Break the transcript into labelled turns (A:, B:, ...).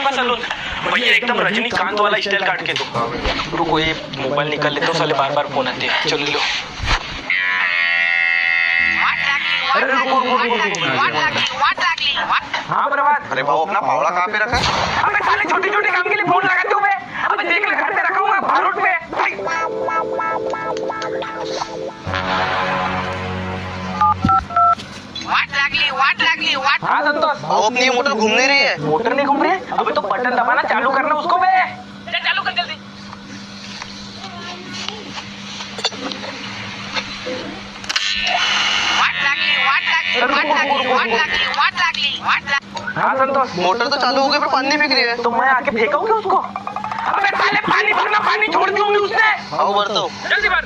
A: Cinema salon भैया, एकदम रजनीकांत वाला स्टाइल काट के दो। रुको ये मोबाइल निकाल लेता हूँ, साले बार बार फोन आते हैं। चलो लो। अरे रुको रुको रुको। हाँ प्रभात।
B: अरे भाऊ अपना पावड़ा कहाँ पे रखा है?
A: अबे साले छोटे छोटे काम के लिए फोन लगाते हो बे। अबे देख ले घर पे रखा हुआ बाहर रोड पे। हाँ संतोष।
B: भाऊ अपनी ये मोटर घूम नहीं रही है।
A: मोटर नहीं घूम रही है? अबे तो बटन दबाना चालू करना उसको बे। चालू कर जल्दी। हाँ संतोष।
B: मोटर तो चालू हो गई पर पानी नहीं फेंक रही है।
A: तो मैं आके फेंकाऊंगा उसको। अबे साले पानी भरना, पानी छोड़ दी होंगी उसने।
B: भाऊ भरता हूँ।
A: जल्दी भर।